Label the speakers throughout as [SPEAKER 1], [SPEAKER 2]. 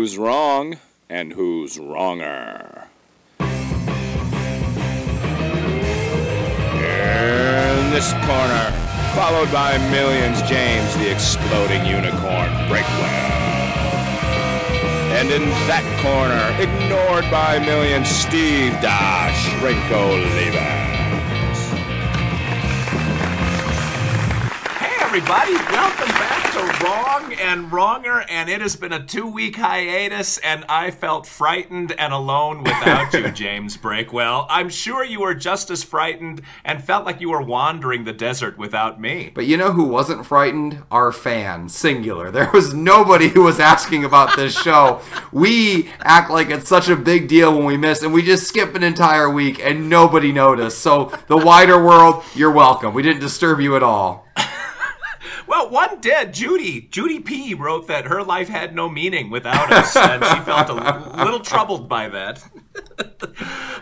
[SPEAKER 1] who's wrong and who's wronger. In this corner, followed by millions, James the Exploding Unicorn Breakwell. And in that corner, ignored by millions, Steve Dash Rinko Leavers.
[SPEAKER 2] Hey everybody, welcome back to Wrong and Wronger, and it has been a 2-week hiatus, and I felt frightened and alone without you, James Breakwell. I'm sure you were just as frightened and felt like you were wandering the desert without me.
[SPEAKER 3] But you know who wasn't frightened? Our fans, singular. There was nobody who was asking about this show. We act like it's such a big deal when we miss, and we just skip an entire week, and nobody noticed. So the wider world, you're welcome. We didn't disturb you at all.
[SPEAKER 2] Well, one did. Judy P. wrote that her life had no meaning without us, and she felt a little troubled by that.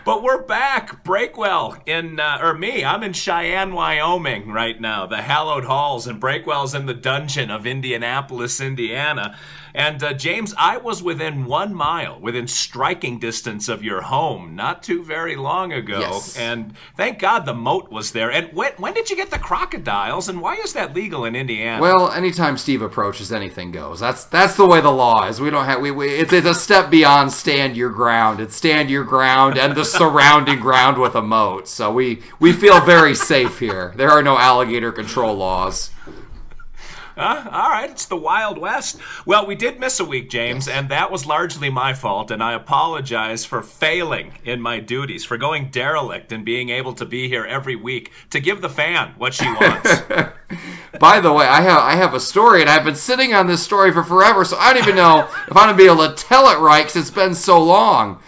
[SPEAKER 2] But we're back. Breakwell I'm in Cheyenne, Wyoming right now, the hallowed halls, and Breakwell's in the dungeon of Indianapolis, Indiana. And James, I was within 1 mile, within striking distance of your home not too very long ago.
[SPEAKER 3] Yes.
[SPEAKER 2] And thank God the moat was there. And when did you get the crocodiles, and why is that legal in Indiana?
[SPEAKER 3] Well, anytime Steve approaches, anything goes. That's the way the law is. We don't have it's a step beyond stand your ground. It's stand your ground and the surrounding ground with a moat. So we feel very safe here. There are no alligator control laws.
[SPEAKER 2] All right, it's the Wild West. Well, we did miss a week, James, and that was largely my fault, and I apologize for failing in my duties, for going derelict and being able to be here every week to give the fan what she wants.
[SPEAKER 3] By the way, I have a story, and I've been sitting on this story for forever, so I don't even know if I'm going to be able to tell it right because it's been so long.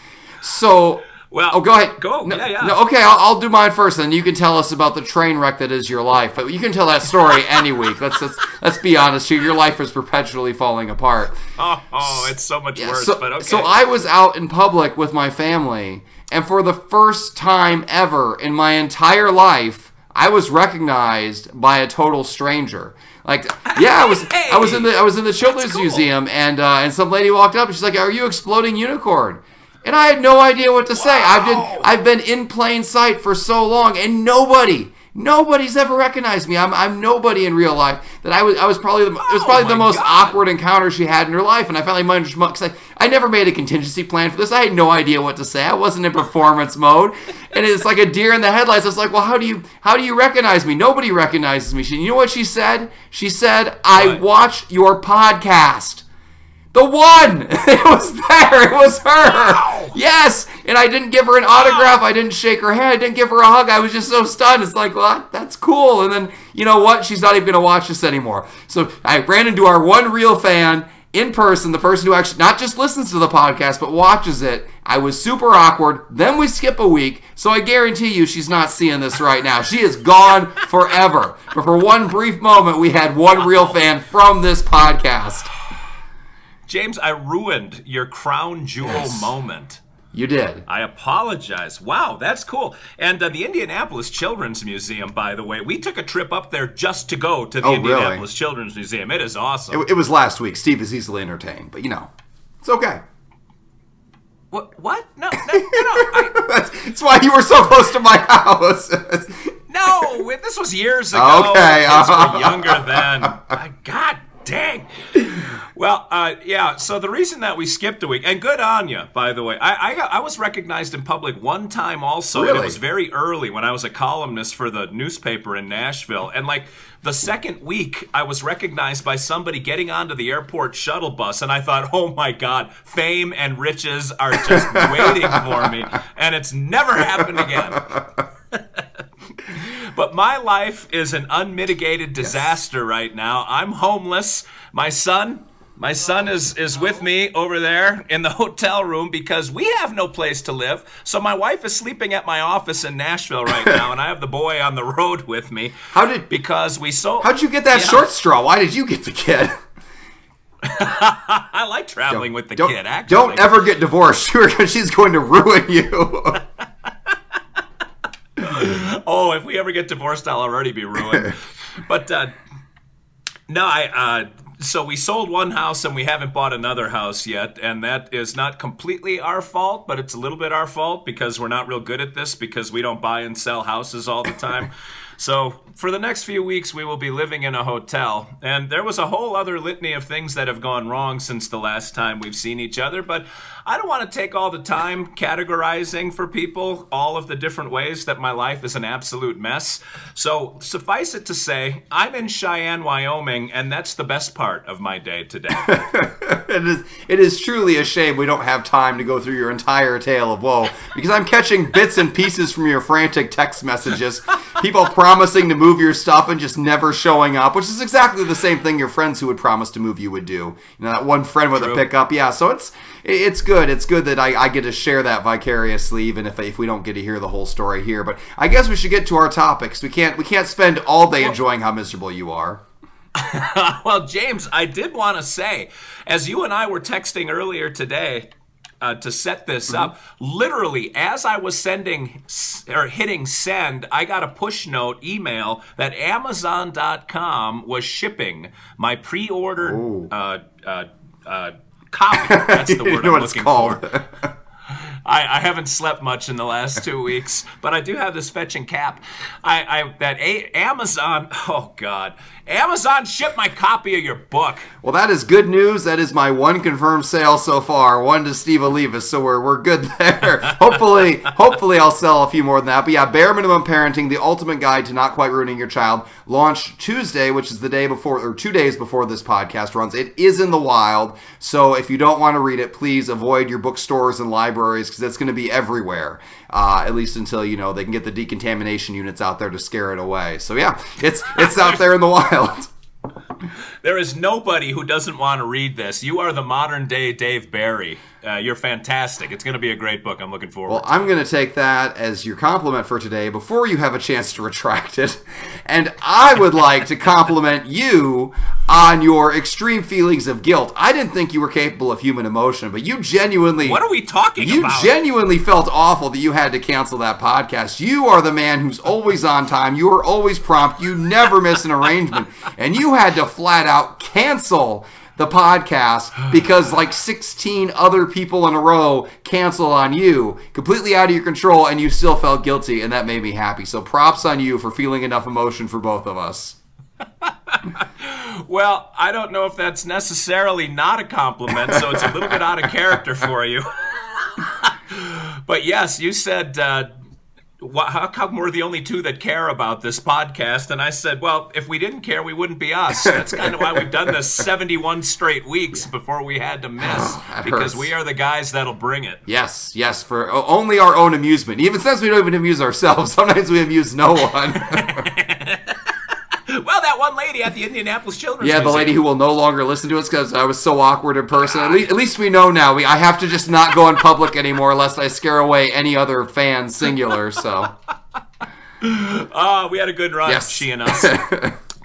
[SPEAKER 3] So...
[SPEAKER 2] Well,
[SPEAKER 3] go ahead.
[SPEAKER 2] Go.
[SPEAKER 3] No,
[SPEAKER 2] Yeah.
[SPEAKER 3] No, okay, I'll do mine first, and you can tell us about the train wreck that is your life. But you can tell that story any week. Let's be honest here. Your life is perpetually falling apart.
[SPEAKER 2] Oh, it's so much worse. But okay.
[SPEAKER 3] So I was out in public with my family, and for the first time ever in my entire life, I was recognized by a total stranger. Like, yeah, I was in the Children's Museum, and some lady walked up and she's like, "Are you Exploding Unicorn?" And I had no idea what to say. I've been in plain sight for so long, and nobody's ever recognized me. I'm nobody in real life. That it was probably the most awkward encounter she had in her life. And I finally managed because I never made a contingency plan for this. I had no idea what to say. I wasn't in performance mode, and it's like a deer in the headlights. I was like, well, how do you recognize me? Nobody recognizes me. You know what she said? She said, "I watch your podcast." The one! It was there! It was her!
[SPEAKER 2] Wow.
[SPEAKER 3] Yes! And I didn't give her an autograph. I didn't shake her hand. I didn't give her a hug. I was just so stunned. It's like, well, that's cool. And then, you know what? She's not even going to watch this anymore. So I ran into our one real fan in person, the person who actually not just listens to the podcast, but watches it. I was super awkward. Then we skip a week. So I guarantee you she's not seeing this right now. She is gone forever. But for one brief moment, we had one real fan from this podcast.
[SPEAKER 2] James, I ruined your crown jewel moment.
[SPEAKER 3] You did.
[SPEAKER 2] I apologize. Wow, that's cool. And the Indianapolis Children's Museum, by the way, we took a trip up there just to go to the Indianapolis Children's Museum. It is awesome.
[SPEAKER 3] It was last week. Steve is easily entertained, but it's okay.
[SPEAKER 2] What? No.
[SPEAKER 3] That's why you were so close to my house.
[SPEAKER 2] No, this was years ago.
[SPEAKER 3] Okay.
[SPEAKER 2] Kids were younger then. God dang. Well, yeah, so the reason that we skipped a week, and good on you, by the way, I was recognized in public one time also,
[SPEAKER 3] really?
[SPEAKER 2] And it was very early when I was a columnist for the newspaper in Nashville, and like the second week, I was recognized by somebody getting onto the airport shuttle bus, and I thought, oh my God, fame and riches are just waiting for me, and it's never happened again. But my life is an unmitigated disaster right now. I'm homeless. My son is with me over there in the hotel room because we have no place to live. So my wife is sleeping at my office in Nashville right now, and I have the boy on the road with me.
[SPEAKER 3] How'd you get that short straw? Why did you get the kid?
[SPEAKER 2] I like traveling with the kid, actually.
[SPEAKER 3] Don't ever get divorced. She's going to ruin you.
[SPEAKER 2] Oh, if we ever get divorced, I'll already be ruined. But, no, So we sold one house and we haven't bought another house yet, and that is not completely our fault, but it's a little bit our fault because we're not real good at this because we don't buy and sell houses all the time. So for the next few weeks, we will be living in a hotel. And there was a whole other litany of things that have gone wrong since the last time we've seen each other. But I don't want to take all the time categorizing for people all of the different ways that my life is an absolute mess. So suffice it to say, I'm in Cheyenne, Wyoming, and that's the best part of my day today.
[SPEAKER 3] It is truly a shame we don't have time to go through your entire tale of woe, because I'm catching bits and pieces from your frantic text messages. People promising to move your stuff and just never showing up, which is exactly the same thing your friends who would promise to move you would do. You know, that one friend with a pickup. Yeah, so it's good. It's good that I get to share that vicariously, even if we don't get to hear the whole story here. But I guess we should get to our topics. We can't spend all day enjoying how miserable you are.
[SPEAKER 2] Well, James, I did want to say, as you and I were texting earlier today, to set this up, literally as I was hitting send, I got a push note email that Amazon.com was shipping my pre-ordered copy. That's the word I'm looking for. I haven't slept much in the last 2 weeks, but I do have this fetching cap. Amazon, oh God, Amazon shipped my copy of your book.
[SPEAKER 3] Well, that is good news. That is my one confirmed sale so far, one to Steve Olivas, so we're good there. Hopefully I'll sell a few more than that. But yeah, Bare Minimum Parenting, the ultimate guide to not quite ruining your child, launched Tuesday, which is the day before, or 2 days before this podcast runs. It is in the wild, so if you don't want to read it, please avoid your bookstores and libraries, because it's going to be everywhere, at least until, they can get the decontamination units out there to scare it away. So yeah, it's out there in the wild.
[SPEAKER 2] There is nobody who doesn't want to read this. You are the modern day Dave Barry. You're fantastic. It's going to be a great book. I'm looking forward to it.
[SPEAKER 3] Well, I'm going to take that as your compliment for today before you have a chance to retract it. And I would like to compliment you on your extreme feelings of guilt. I didn't think you were capable of human emotion, but you genuinely...
[SPEAKER 2] What are we talking about?
[SPEAKER 3] You genuinely felt awful that you had to cancel that podcast. You are the man who's always on time. You are always prompt. You never miss an arrangement. And you had to flat out cancel the podcast because like 16 other people in a row canceled on you, completely out of your control, and you still felt guilty, and that made me happy. So props on you for feeling enough emotion for both of us.
[SPEAKER 2] Well, I don't know if that's necessarily not a compliment, so it's a little bit out of character for you. But yes, you said, how come we're the only two that care about this podcast? And I said, well, if we didn't care, we wouldn't be us. That's kind of why we've done this 71 straight weeks before we had to miss, because we are the guys that'll bring it.
[SPEAKER 3] Yes, for only our own amusement. Even since we don't even amuse ourselves, sometimes we amuse no one.
[SPEAKER 2] Well, that one lady at the Indianapolis Children's
[SPEAKER 3] Museum. The lady who will no longer listen to us because I was so awkward in person. At least we know now. I have to just not go in public anymore lest I scare away any other fan singular. So,
[SPEAKER 2] we had a good run,
[SPEAKER 3] yes.
[SPEAKER 2] She and us.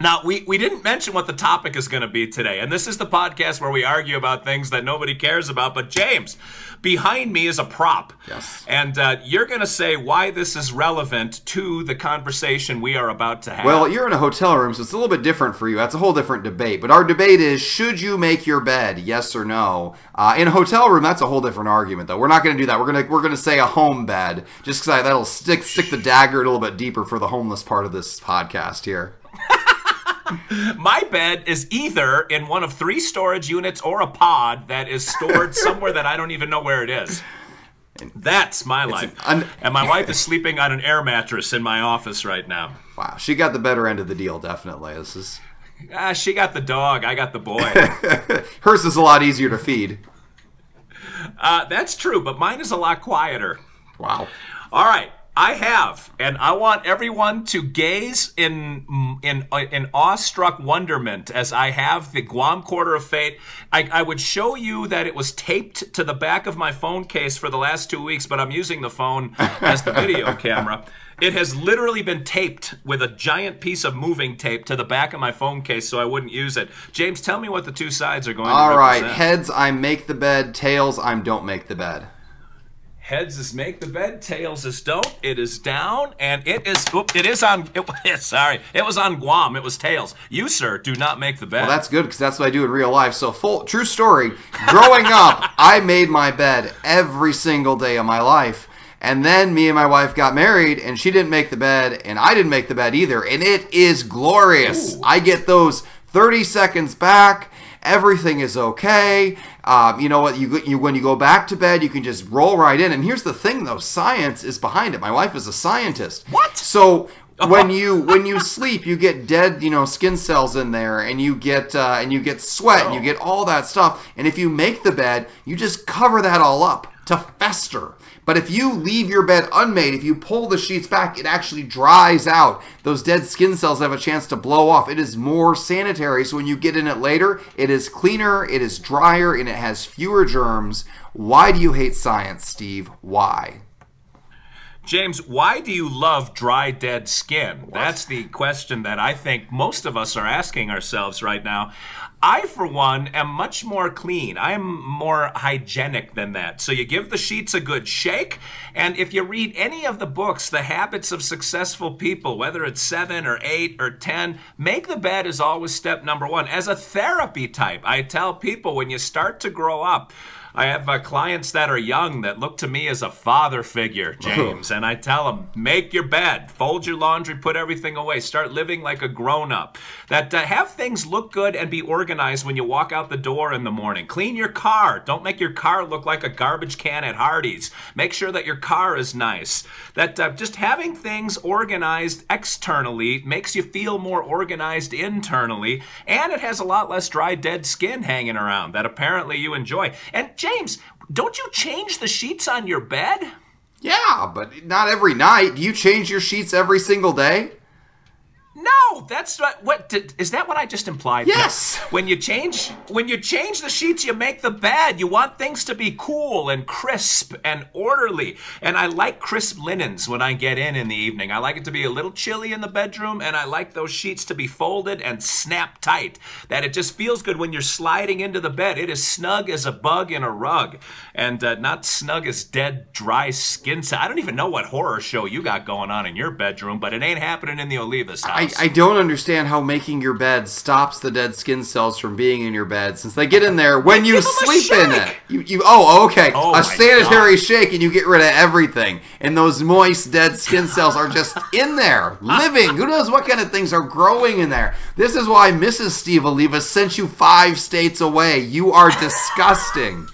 [SPEAKER 2] Now, we didn't mention what the topic is going to be today, and this is the podcast where we argue about things that nobody cares about. But James, behind me is a prop.
[SPEAKER 3] Yes.
[SPEAKER 2] And you're going to say why this is relevant to the conversation we are about to have.
[SPEAKER 3] Well, you're in a hotel room, so it's a little bit different for you. That's a whole different debate. But our debate is, should you make your bed, yes or no? In a hotel room, that's a whole different argument, though. We're not going to do that. We're going to say a home bed, just because that'll stick the dagger a little bit deeper for the homeless part of this podcast here.
[SPEAKER 2] My bed is either in one of 3 storage units or a pod that is stored somewhere that I don't even know where it is. That's my life. And my wife is sleeping on an air mattress in my office right now.
[SPEAKER 3] Wow, she got the better end of the deal, definitely.
[SPEAKER 2] She got the dog, I got the boy.
[SPEAKER 3] Hers is a lot easier to feed.
[SPEAKER 2] That's true, but mine is a lot quieter.
[SPEAKER 3] Wow.
[SPEAKER 2] All right. I have, and I want everyone to gaze in awestruck wonderment as I have the Guam Quarter of Fate. I would show you that it was taped to the back of my phone case for the last 2 weeks, but I'm using the phone as the video camera. It has literally been taped with a giant piece of moving tape to the back of my phone case so I wouldn't use it. James, tell me what the 2 sides are going to represent.
[SPEAKER 3] All right, heads, I make the bed. Tails, I don't make the bed.
[SPEAKER 2] Heads is make the bed, tails is don't. It is down, and it is. It is on. Sorry, it was on Guam. It was tails. You, sir, do not make the bed.
[SPEAKER 3] Well, that's good because that's what I do in real life. So, true story. Growing up, I made my bed every single day of my life. And then me and my wife got married, and she didn't make the bed, and I didn't make the bed either. And it is glorious. Ooh. I get those 30 seconds back. Everything is okay. You know what? When you go back to bed, you can just roll right in. And here's the thing, though: science is behind it. My wife is a scientist.
[SPEAKER 2] What?
[SPEAKER 3] So when you sleep, you get dead, skin cells in there, and you get sweat, and you get all that stuff. And if you make the bed, you just cover that all up to fester. But if you leave your bed unmade, if you pull the sheets back, it actually dries out. Those dead skin cells have a chance to blow off. It is more sanitary, so when you get in it later, it is cleaner, it is drier, and it has fewer germs. Why do you hate science, Steve? Why?
[SPEAKER 2] James, why do you love dry, dead skin? That's the question that I think most of us are asking ourselves right now. I, for one, am much more clean. I am more hygienic than that. So you give the sheets a good shake, and if you read any of the books, The Habits of Successful People, whether it's 7 or 8 or 10, make the bed is always step number one. As a therapy type, I tell people when you start to grow up, I have clients that are young that look to me as a father figure, James, and I tell them, make your bed, fold your laundry, put everything away, start living like a grown-up. That have things look good and be organized when you walk out the door in the morning. Clean your car. Don't make your car look like a garbage can at Hardee's. Make sure that your car is nice. That just having things organized externally makes you feel more organized internally, and it has a lot less dry, dead skin hanging around that apparently you enjoy. And James, don't you change the sheets on your bed?
[SPEAKER 3] Yeah, but not every night. Do you change your sheets every single day?
[SPEAKER 2] No, that's what is that what I just implied?
[SPEAKER 3] Yes.
[SPEAKER 2] When you change the sheets, you make the bed. You want things to be cool and crisp and orderly. And I like crisp linens when I get in the evening. I like it to be a little chilly in the bedroom, and I like those sheets to be folded and snap tight. That it just feels good when you're sliding into the bed. It is snug as a bug in a rug, and not snug as dead, dry skin. I don't even know what horror show you got going on in your bedroom, but it ain't happening in the Olivas house.
[SPEAKER 3] I don't understand how making your bed stops the dead skin cells from being in your bed, since they get in there when you sleep in it. Okay. A sanitary shake and you get rid of everything. And those moist dead skin cells are just in there, living. Who knows what kind of things are growing in there. This is why Mrs. Steve Oliva sent you 5 states away. You are disgusting.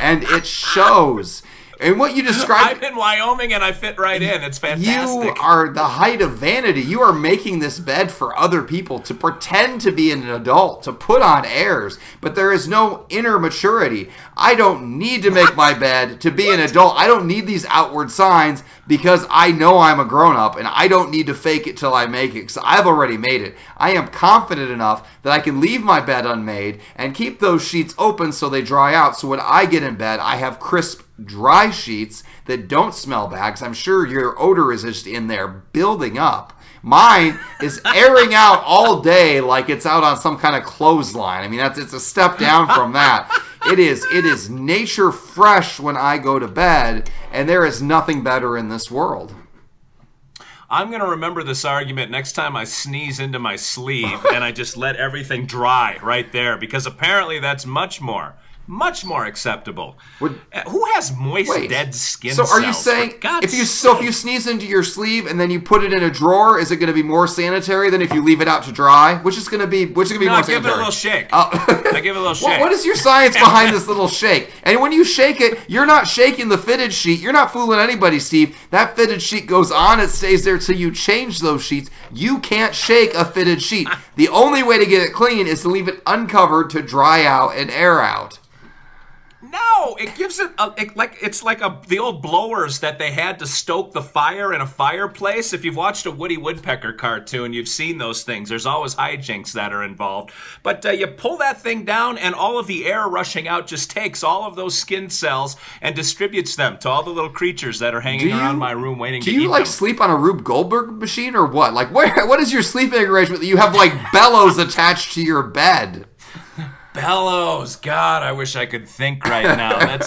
[SPEAKER 3] And it shows. And what you described...
[SPEAKER 2] I'm in Wyoming and I fit right in. It's fantastic.
[SPEAKER 3] You are the height of vanity. You are making this bed for other people to pretend to be an adult, to put on airs. But there is no inner maturity. I don't need to make my bed to be an adult. I don't need these outward signs because I know I'm a grown-up and I don't need to fake it till I make it because I've already made it. I am confident enough that I can leave my bed unmade and keep those sheets open so they dry out. So when I get in bed, I have crisp, dry sheets that don't smell bad, because I'm sure your odor is just in there building up. Mine is airing out all day like it's out on some kind of clothesline. I mean, it's a step down from that. It is nature fresh when I go to bed, and there is nothing better in this world.
[SPEAKER 2] I'm going to remember this argument next time I sneeze into my sleeve and I just let everything dry right there, because apparently that's much more acceptable. Who has moist, dead skin cells?
[SPEAKER 3] So are you saying if you sneeze into your sleeve and then you put it in a drawer, is it going to be more sanitary than if you leave it out to dry? Which is going to be more sanitary?
[SPEAKER 2] I give it a little shake. I give it a little shake.
[SPEAKER 3] What is your science behind this little shake? And when you shake it, you're not shaking the fitted sheet. You're not fooling anybody, Steve. That fitted sheet goes on. It stays there till you change those sheets. You can't shake a fitted sheet. The only way to get it clean is to leave it uncovered to dry out and air out.
[SPEAKER 2] No, it gives it it's like the old blowers that they had to stoke the fire in a fireplace. If you've watched a Woody Woodpecker cartoon, you've seen those things. There's always hijinks that are involved. But you pull that thing down, and all of the air rushing out just takes all of those skin cells and distributes them to all the little creatures that are hanging around my room waiting to eat them.
[SPEAKER 3] Do you sleep on a Rube Goldberg machine or what? What is your sleeping arrangement that you have bellows attached to your bed?
[SPEAKER 2] Bellows. God, I wish I could think right now.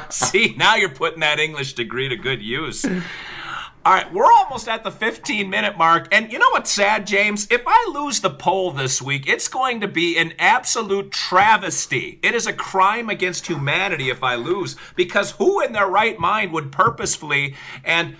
[SPEAKER 2] See, now you're putting that English degree to good use. All right, we're almost at the 15-minute mark, and you know what's sad, James? If I lose the poll this week, it's going to be an absolute travesty. It is a crime against humanity if I lose, because who in their right mind would purposefully and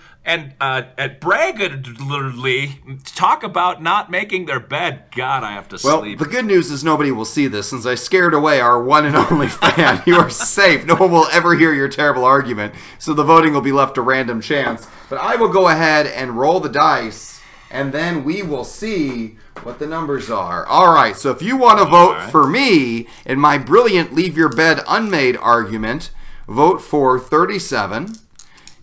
[SPEAKER 2] braggadly talk about not making their bed? God, I have to sleep.
[SPEAKER 3] Well, the good news is nobody will see this, since I scared away our one and only fan. You are safe. No one will ever hear your terrible argument, so the voting will be left to random chance. But I will go ahead and roll the dice, and then we will see what the numbers are. All right, so if you want to vote for me in my brilliant Leave Your Bed Unmade argument, vote for 37.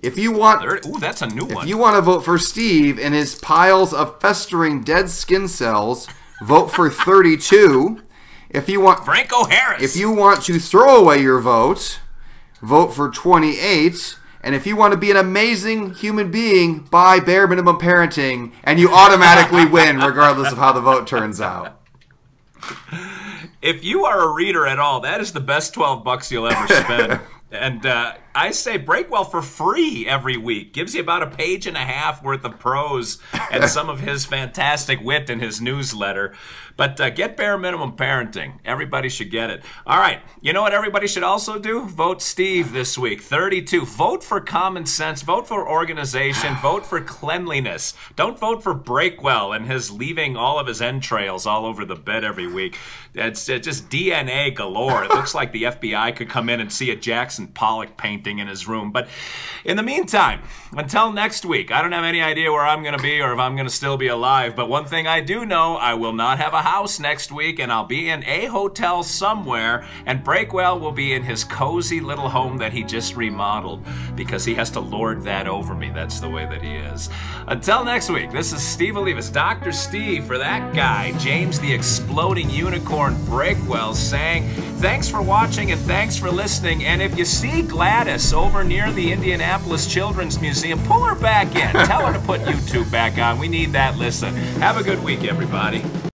[SPEAKER 3] If you want,
[SPEAKER 2] ooh, that's a new one.
[SPEAKER 3] If you want to vote for Steve in his piles of festering dead skin cells, vote for 32. If you want
[SPEAKER 2] Franco Harris.
[SPEAKER 3] If you want to throw away your vote, vote for 28. And if you want to be an amazing human being, buy Bare Minimum Parenting, and you automatically win regardless of how the vote turns out.
[SPEAKER 2] If you are a reader at all, that is the best $12 you'll ever spend. And I say Breakwell for free every week. Gives you about a page and a half worth of prose and some of his fantastic wit in his newsletter. But get Bare Minimum Parenting. Everybody should get it. All right. You know what everybody should also do? Vote Steve this week. 32. Vote for common sense. Vote for organization. Vote for cleanliness. Don't vote for Breakwell and his leaving all of his entrails all over the bed every week. It's just DNA galore. It looks like the FBI could come in and see a Jackson Pollock painting in his room. But in the meantime, until next week, I don't have any idea where I'm going to be or if I'm going to still be alive. But one thing I do know, I will not have a house next week, and I'll be in a hotel somewhere, and Breakwell will be in his cozy little home that he just remodeled because he has to lord that over me. That's the way that he is. Until next week, this is Steve Olivas, Dr. Steve, for that guy, James the Exploding Unicorn Breakwell, saying thanks for watching and thanks for listening. And if you see Gladys over near the Indianapolis Children's Museum, pull her back in. Tell her to put YouTube back on. We need that listen. Have a good week, everybody.